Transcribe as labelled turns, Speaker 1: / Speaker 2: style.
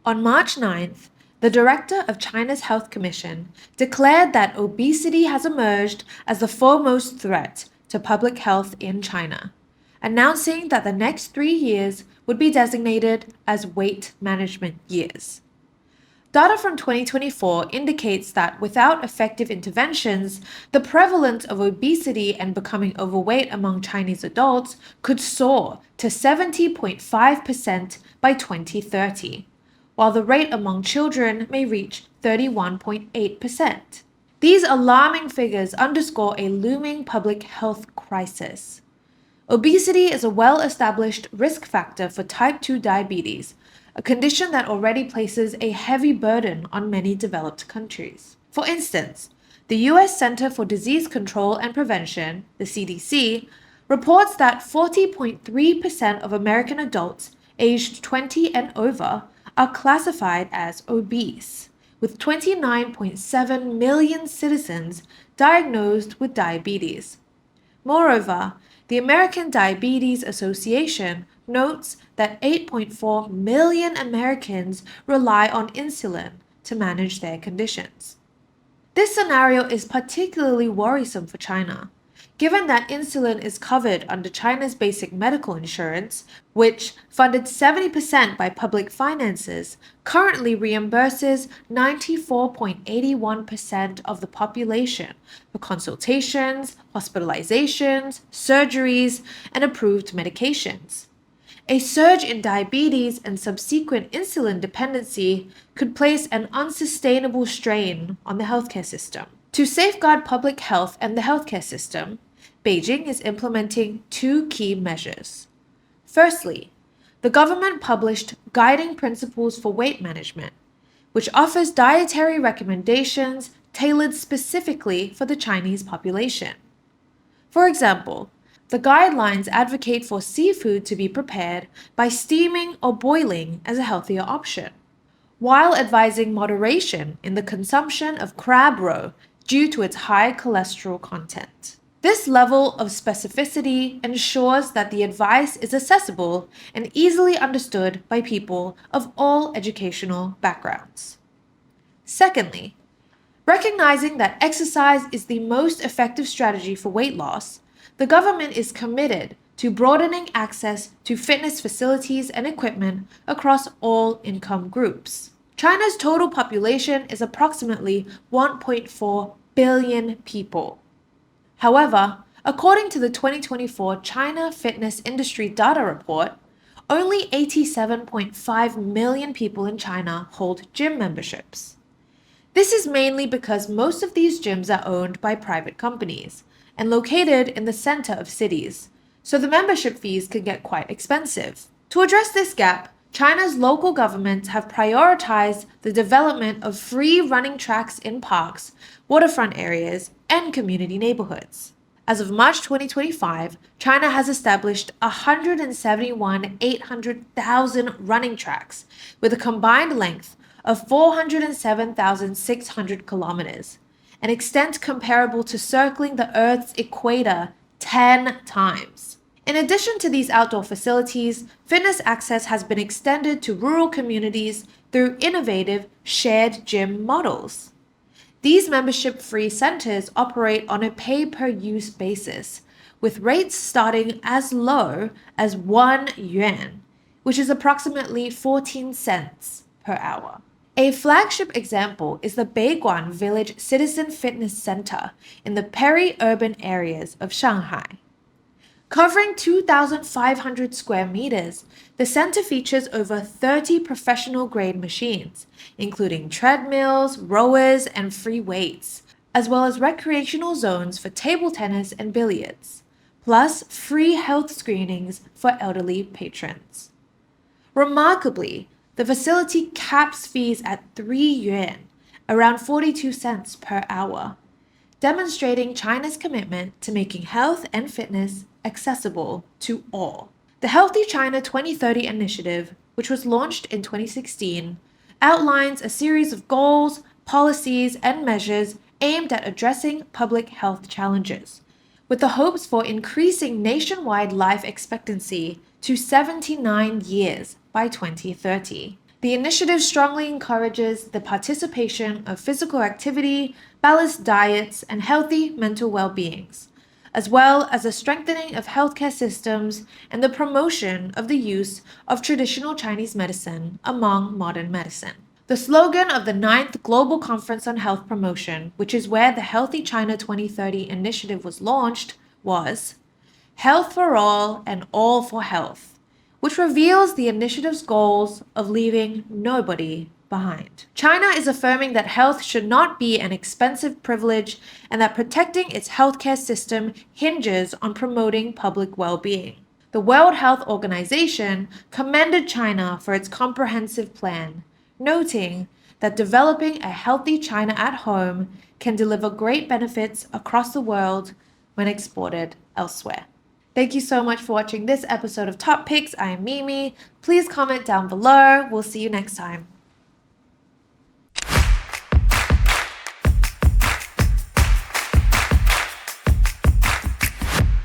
Speaker 1: On March 9th, the director of China's Health Commission declared that obesity has emerged as the foremost threat to public health in China, announcing that the next 3 years would be designated as weight management years. Data from 2024 indicates that without effective interventions, the prevalence of obesity and becoming overweight among Chinese adults could soar to 70.5% by 2030, while the rate among children may reach 31.8%. These alarming figures underscore a looming public health crisis. Obesity is a well-established risk factor for type 2 diabetes, a condition that already places a heavy burden on many developed countries. For instance, the US Center for Disease Control and Prevention, the CDC, reports that 40.3% of American adults aged 20 and over are classified as obese, with 29.7 million citizens diagnosed with diabetes. Moreover, the American Diabetes Association notes that 8.4 million Americans rely on insulin to manage their conditions. This scenario is particularly worrisome for China, given that insulin is covered under China's basic medical insurance, which, funded 70% by public finances, currently reimburses 94.81% of the population for consultations, hospitalizations, surgeries, and approved medications. A surge in diabetes and subsequent insulin dependency could place an unsustainable strain on the healthcare system. To safeguard public health and the healthcare system, Beijing is implementing two key measures. Firstly, the government published Guiding Principles for Weight Management, which offers dietary recommendations tailored specifically for the Chinese population. For example, the guidelines advocate for seafood to be prepared by steaming or boiling as a healthier option, while advising moderation in the consumption of crab roe due to its high cholesterol content. This level of specificity ensures that the advice is accessible and easily understood by people of all educational backgrounds. Secondly, recognizing that exercise is the most effective strategy for weight loss, the government is committed to broadening access to fitness facilities and equipment across all income groups. China's total population is approximately 1.4 billion people. However, according to the 2024 China Fitness Industry Data Report, only 87.5 million people in China hold gym memberships. This is mainly because most of these gyms are owned by private companies and located in the center of cities, so the membership fees can get quite expensive. To address this gap, China's local governments have prioritized the development of free running tracks in parks, waterfront areas, and community neighborhoods. As of March 2025, China has established 171,800,000 running tracks with a combined length of 407,600 kilometers, an extent comparable to circling the Earth's equator 10 times. In addition to these outdoor facilities, fitness access has been extended to rural communities through innovative shared gym models. These membership-free centers operate on a pay-per-use basis, with rates starting as low as 1 yuan, which is approximately 14 cents per hour. A flagship example is the Beiguan Village Citizen Fitness Center in the peri-urban areas of Shanghai. Covering 2,500 square meters, the center features over 30 professional-grade machines, including treadmills, rowers, and free weights, as well as recreational zones for table tennis and billiards, plus free health screenings for elderly patrons. Remarkably, the facility caps fees at 3 yuan, around 42 cents per hour, demonstrating China's commitment to making health and fitness accessible to all. The Healthy China 2030 initiative, which was launched in 2016, outlines a series of goals, policies, and measures aimed at addressing public health challenges, with the hopes for increasing nationwide life expectancy to 79 years by 2030. The initiative strongly encourages the participation of physical activity, balanced diets, and healthy mental well-beings, as well as a strengthening of healthcare systems and the promotion of the use of traditional Chinese medicine among modern medicine. The slogan of the 9th Global Conference on Health Promotion, which is where the Healthy China 2030 initiative was launched, was Health for All and All for Health, which reveals the initiative's goals of leaving nobody behind. China is affirming that health should not be an expensive privilege and that protecting its healthcare system hinges on promoting public well-being. The World Health Organization commended China for its comprehensive plan, noting that developing a healthy China at home can deliver great benefits across the world when exported elsewhere. Thank you so much for watching this episode of Top Picks. I am Mimi. Please comment down below. We'll see you next time.